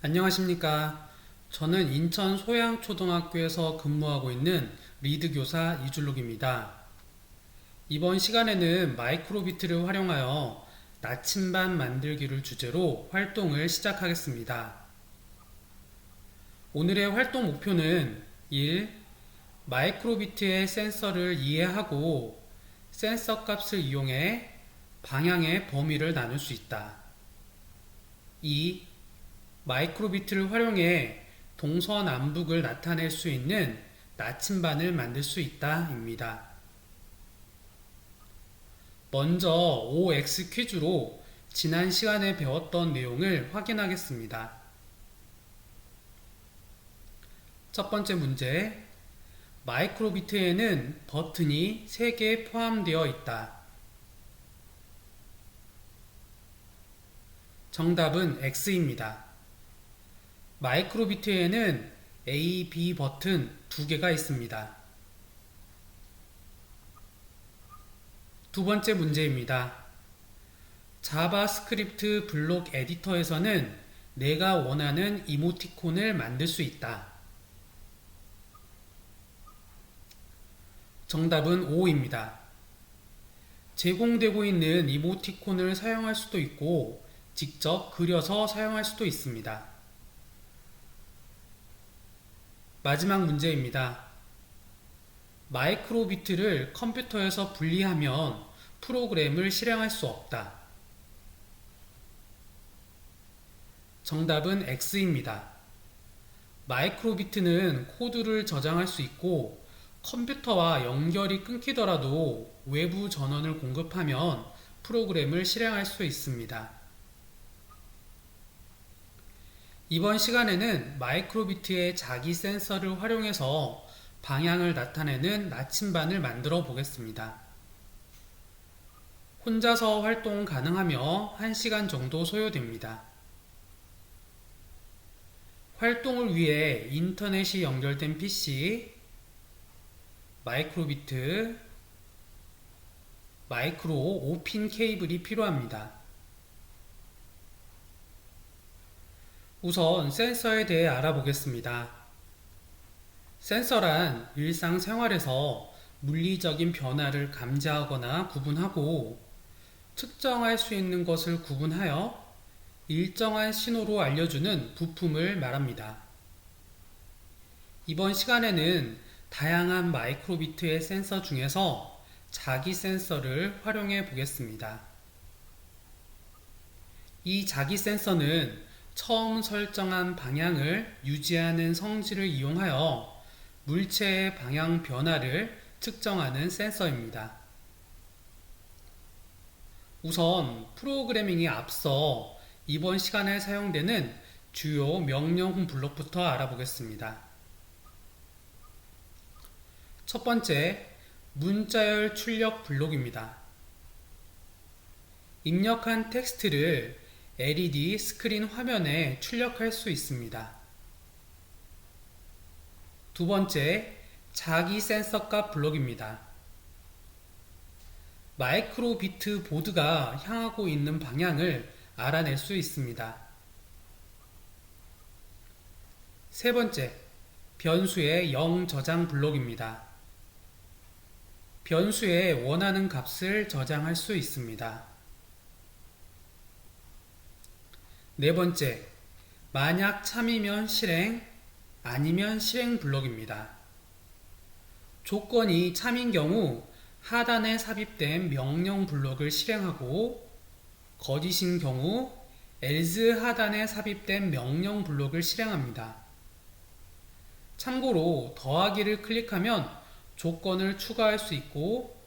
안녕하십니까. 저는 인천 소양초등학교에서 근무하고 있는 리드 교사 이준록입니다. 이번 시간에는 마이크로비트를 활용하여 나침반 만들기를 주제로 활동을 시작하겠습니다. 오늘의 활동 목표는 1. 마이크로비트의 센서를 이해하고 센서 값을 이용해 방향의 범위를 나눌 수 있다. 2. 마이크로비트를 활용해 동서남북을 나타낼 수 있는 나침반을 만들 수 있다 입니다. 먼저 OX 퀴즈로 지난 시간에 배웠던 내용을 확인하겠습니다. 첫 번째 문제, 마이크로비트에는 버튼이 3개 포함되어 있다. 정답은 X입니다. 마이크로비트에는 A, B 버튼 2개가 있습니다. 두 번째 문제입니다. 자바스크립트 블록 에디터에서는 내가 원하는 이모티콘을 만들 수 있다. 정답은 O입니다. 제공되고 있는 이모티콘을 사용할 수도 있고 직접 그려서 사용할 수도 있습니다. 마지막 문제입니다. 마이크로비트를 컴퓨터에서 분리하면 프로그램을 실행할 수 없다. 정답은 X입니다. 마이크로비트는 코드를 저장할 수 있고 컴퓨터와 연결이 끊기더라도 외부 전원을 공급하면 프로그램을 실행할 수 있습니다. 이번 시간에는 마이크로비트의 자기 센서를 활용해서 방향을 나타내는 나침반을 만들어 보겠습니다. 혼자서 활동 가능하며 1시간 정도 소요됩니다. 활동을 위해 인터넷이 연결된 PC, 마이크로비트, 마이크로 5핀 케이블이 필요합니다. 우선 센서에 대해 알아보겠습니다. 센서란 일상생활에서 물리적인 변화를 감지하거나 구분하고 측정할 수 있는 것을 구분하여 일정한 신호로 알려주는 부품을 말합니다. 이번 시간에는 다양한 마이크로비트의 센서 중에서 자기 센서를 활용해 보겠습니다. 이 자기 센서는 처음 설정한 방향을 유지하는 성질을 이용하여 물체의 방향 변화를 측정하는 센서입니다. 우선 프로그래밍에 앞서 이번 시간에 사용되는 주요 명령 블록부터 알아보겠습니다. 첫 번째, 문자열 출력 블록입니다. 입력한 텍스트를 LED 스크린 화면에 출력할 수 있습니다. 두 번째, 자기 센서 값 블록입니다. 마이크로비트 보드가 향하고 있는 방향을 알아낼 수 있습니다. 세 번째, 변수의 0 저장 블록입니다. 변수에 원하는 값을 저장할 수 있습니다. 네 번째, 만약 참이면 실행, 아니면 실행 블록입니다. 조건이 참인 경우 하단에 삽입된 명령 블록을 실행하고 거짓인 경우 else 하단에 삽입된 명령 블록을 실행합니다. 참고로 더하기를 클릭하면 조건을 추가할 수 있고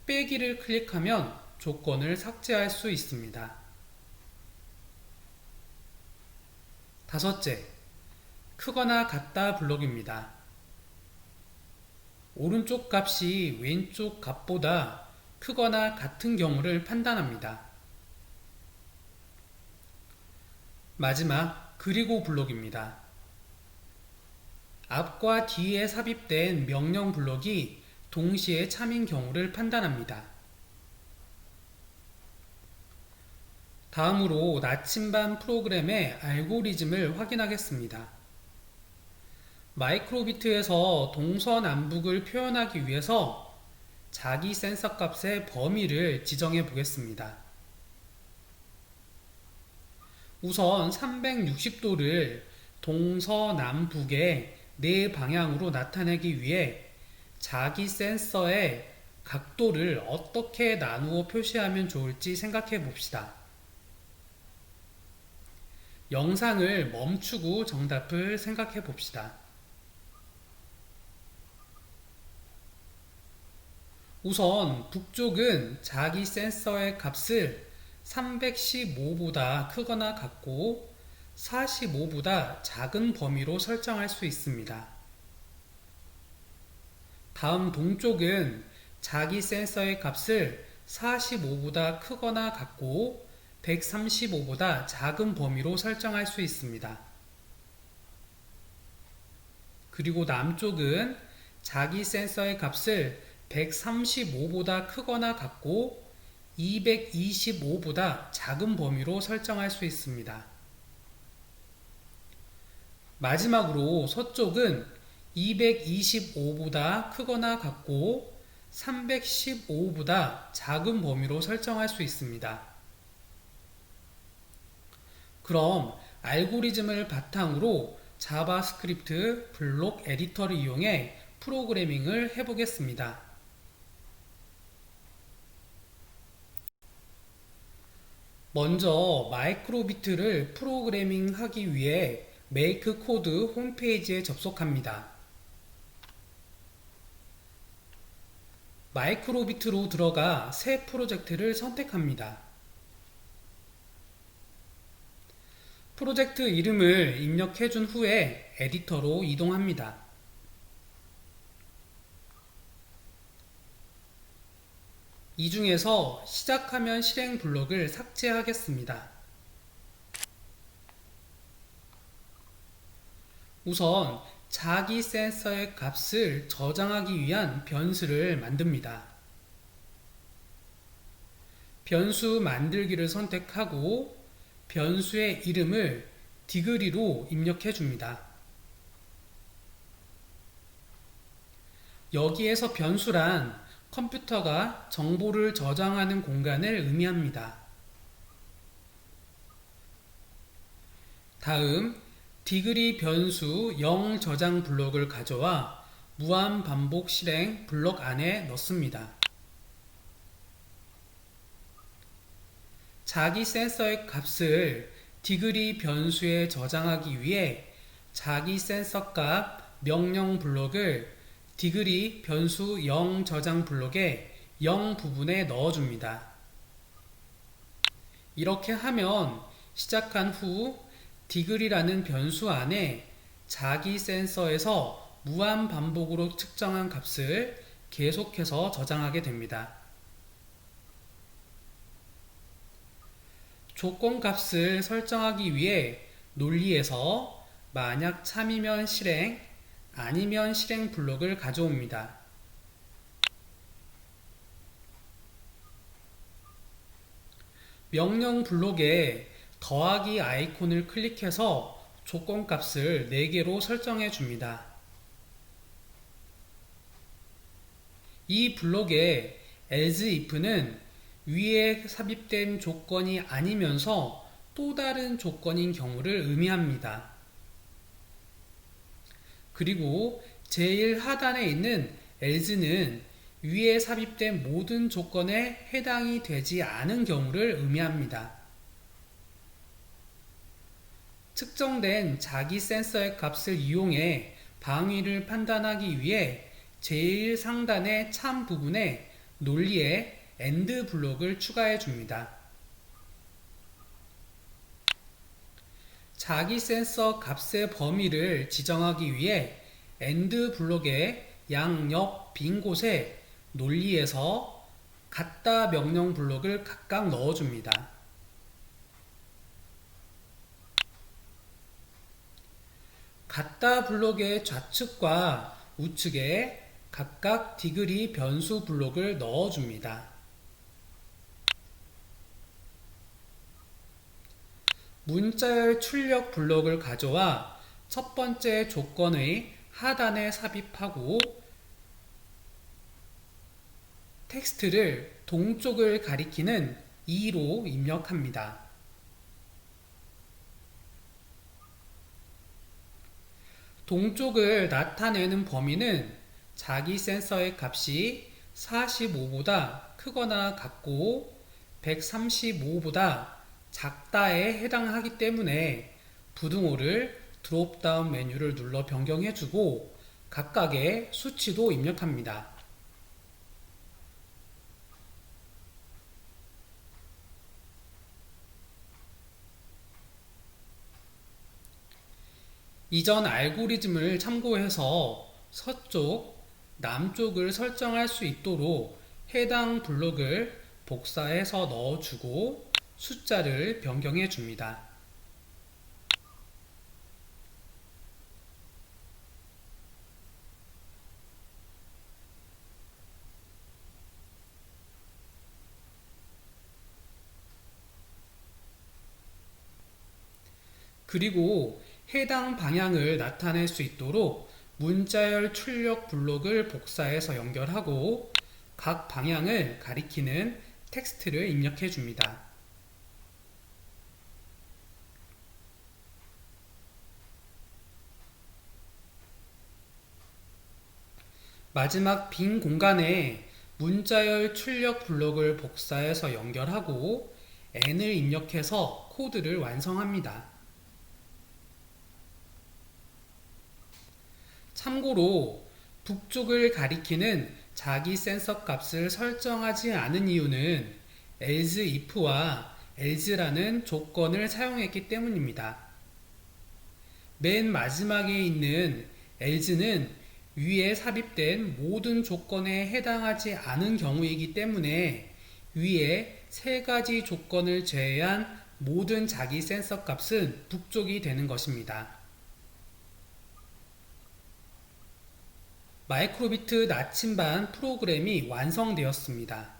빼기를 클릭하면 조건을 삭제할 수 있습니다. 다섯째, 크거나 같다 블록입니다. 오른쪽 값이 왼쪽 값보다 크거나 같은 경우를 판단합니다. 마지막, 그리고 블록입니다. 앞과 뒤에 삽입된 명령 블록이 동시에 참인 경우를 판단합니다. 다음으로 나침반 프로그램의 알고리즘을 확인하겠습니다. 마이크로비트에서 동서남북을 표현하기 위해서 자기 센서 값의 범위를 지정해 보겠습니다. 우선 360도를 동서남북의 네 방향으로 나타내기 위해 자기 센서의 각도를 어떻게 나누어 표시하면 좋을지 생각해 봅시다. 영상을 멈추고 정답을 생각해 봅시다. 우선 북쪽은 자기 센서의 값을 315보다 크거나 같고 45보다 작은 범위로 설정할 수 있습니다. 다음 동쪽은 자기 센서의 값을 45보다 크거나 같고 135보다 작은 범위로 설정할 수 있습니다. 그리고 남쪽은 자기 센서의 값을 135보다 크거나 같고 225보다 작은 범위로 설정할 수 있습니다. 마지막으로 서쪽은 225보다 크거나 같고 315보다 작은 범위로 설정할 수 있습니다. 그럼 알고리즘을 바탕으로 자바스크립트 블록 에디터를 이용해 프로그래밍을 해보겠습니다. 먼저 마이크로비트를 프로그래밍하기 위해 메이크 코드 홈페이지에 접속합니다. 마이크로비트로 들어가 새 프로젝트를 선택합니다. 프로젝트 이름을 입력해준 후에 에디터로 이동합니다. 이 중에서 시작하면 실행 블록을 삭제하겠습니다. 우선 자기 센서의 값을 저장하기 위한 변수를 만듭니다. 변수 만들기를 선택하고 변수의 이름을 디그리로 입력해 줍니다. 여기에서 변수란 컴퓨터가 정보를 저장하는 공간을 의미합니다. 다음 디그리 변수 0 저장 블록을 가져와 무한 반복 실행 블록 안에 넣습니다. 자기 센서의 값을 디그리 변수에 저장하기 위해 자기 센서 값 명령 블록을 디그리 변수 0 저장 블록의 0 부분에 넣어줍니다. 이렇게 하면 시작한 후 디그리라는 변수 안에 자기 센서에서 무한 반복으로 측정한 값을 계속해서 저장하게 됩니다. 조건값을 설정하기 위해 논리에서 만약 참이면 실행, 아니면 실행 블록을 가져옵니다. 명령 블록에 더하기 아이콘을 클릭해서 조건값을 4개로 설정해 줍니다. 이 블록의 else if는 위에 삽입된 조건이 아니면서 또 다른 조건인 경우를 의미합니다. 그리고 제일 하단에 있는 else는 위에 삽입된 모든 조건에 해당이 되지 않은 경우를 의미합니다. 측정된 자기 센서의 값을 이용해 방위를 판단하기 위해 제일 상단의 참 부분에 논리에 AND 블록을 추가해 줍니다. 자기 센서 값의 범위를 지정하기 위해 AND 블록의 양옆 빈 곳에 논리에서 같다 명령 블록을 각각 넣어줍니다. 같다 블록의 좌측과 우측에 각각 디그리 변수 블록을 넣어줍니다. 문자열 출력 블록을 가져와 첫 번째 조건의 하단에 삽입하고 텍스트를 동쪽을 가리키는 2로 입력합니다. 동쪽을 나타내는 범위는 자기 센서의 값이 45보다 크거나 같고 135보다 작다에 해당하기 때문에 부등호를 드롭다운 메뉴를 눌러 변경해주고 각각의 수치도 입력합니다. 이전 알고리즘을 참고해서 서쪽, 남쪽을 설정할 수 있도록 해당 블록을 복사해서 넣어주고 숫자를 변경해 줍니다. 그리고 해당 방향을 나타낼 수 있도록 문자열 출력 블록을 복사해서 연결하고 각 방향을 가리키는 텍스트를 입력해 줍니다. 마지막 빈 공간에 문자열 출력 블록을 복사해서 연결하고 n을 입력해서 코드를 완성합니다. 참고로 북쪽을 가리키는 자기 센서 값을 설정하지 않은 이유는 else if와 else라는 조건을 사용했기 때문입니다. 맨 마지막에 있는 else는 위에 삽입된 모든 조건에 해당하지 않은 경우이기 때문에 위에 세 가지 조건을 제외한 모든 자기 센서 값은 북쪽이 되는 것입니다. 마이크로비트 나침반 프로그램이 완성되었습니다.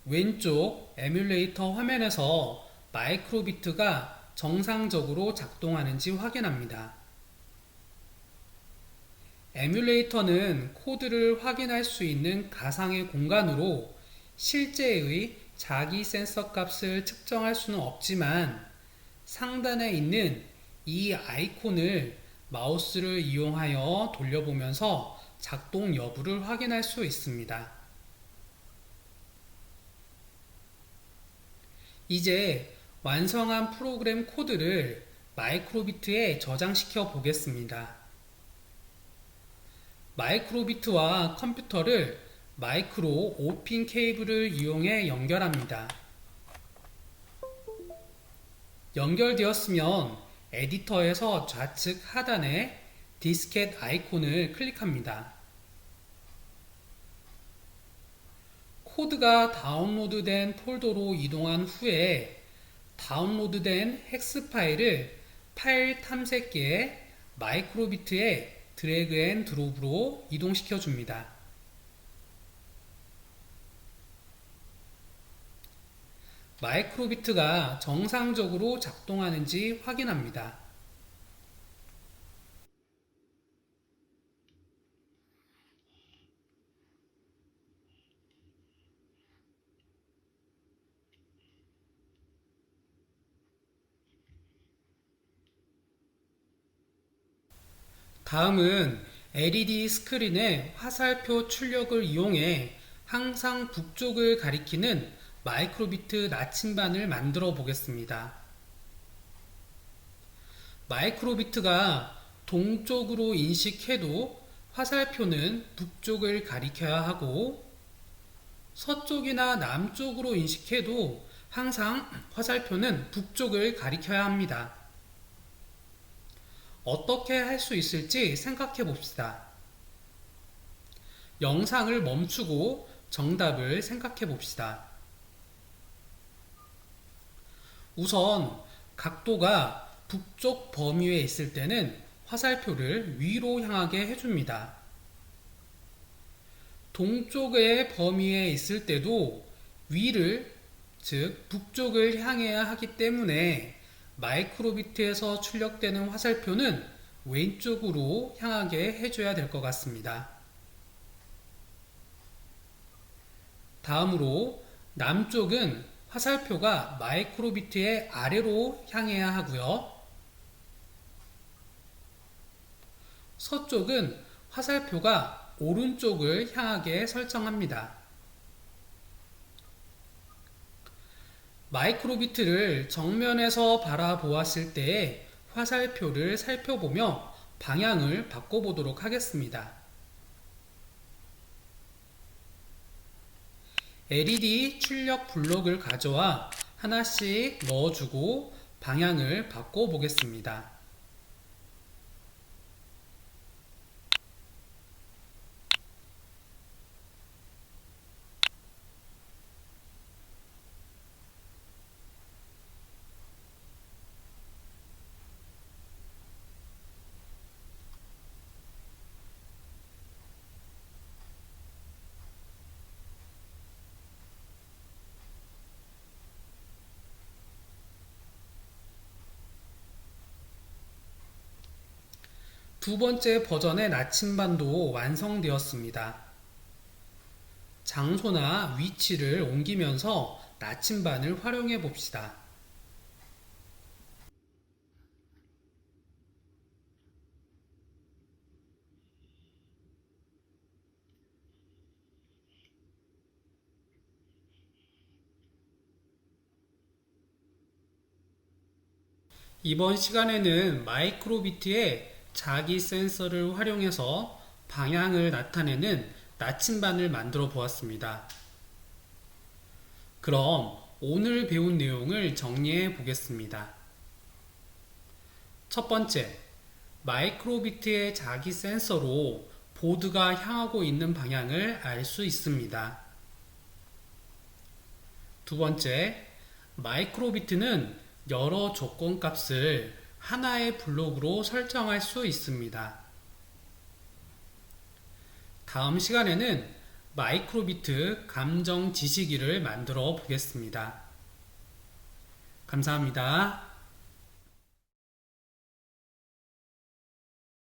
왼쪽 에뮬레이터 화면에서 마이크로비트가 정상적으로 작동하는지 확인합니다. 에뮬레이터는 코드를 확인할 수 있는 가상의 공간으로 실제의 자기 센서 값을 측정할 수는 없지만 상단에 있는 이 아이콘을 마우스를 이용하여 돌려보면서 작동 여부를 확인할 수 있습니다. 이제 완성한 프로그램 코드를 마이크로비트에 저장시켜 보겠습니다. 마이크로비트와 컴퓨터를 마이크로 5핀 케이블을 이용해 연결합니다. 연결되었으면 에디터에서 좌측 하단에 디스켓 아이콘을 클릭합니다. 코드가 다운로드된 폴더로 이동한 후에 다운로드된 헥스 파일을 파일 탐색기에 마이크로비트에 드래그 앤 드롭으로 이동시켜 줍니다. 마이크로비트가 정상적으로 작동하는지 확인합니다. 다음은 LED 스크린의 화살표 출력을 이용해 항상 북쪽을 가리키는 마이크로비트 나침반을 만들어 보겠습니다. 마이크로비트가 동쪽으로 인식해도 화살표는 북쪽을 가리켜야 하고 서쪽이나 남쪽으로 인식해도 항상 화살표는 북쪽을 가리켜야 합니다. 어떻게 할 수 있을지 생각해 봅시다. 영상을 멈추고 정답을 생각해 봅시다. 우선 각도가 북쪽 범위에 있을 때는 화살표를 위로 향하게 해줍니다. 동쪽의 범위에 있을 때도 위를 즉 북쪽을 향해야 하기 때문에 마이크로비트에서 출력되는 화살표는 왼쪽으로 향하게 해줘야 될 것 같습니다. 다음으로 남쪽은 화살표가 마이크로비트의 아래로 향해야 하고요. 서쪽은 화살표가 오른쪽을 향하게 설정합니다. 마이크로비트를 정면에서 바라보았을 때의 화살표를 살펴보며 방향을 바꿔보도록 하겠습니다. LED 출력 블록을 가져와 하나씩 넣어주고 방향을 바꿔보겠습니다. 두 번째 버전의 나침반도 완성되었습니다. 장소나 위치를 옮기면서 나침반을 활용해 봅시다. 이번 시간에는 마이크로비트의 자기 센서를 활용해서 방향을 나타내는 나침반을 만들어 보았습니다. 그럼 오늘 배운 내용을 정리해 보겠습니다. 첫 번째, 마이크로비트의 자기 센서로 보드가 향하고 있는 방향을 알 수 있습니다. 두 번째, 마이크로비트는 여러 조건 값을 하나의 블록으로 설정할 수 있습니다. 다음 시간에는 마이크로비트 감정 지시기를 만들어 보겠습니다. 감사합니다.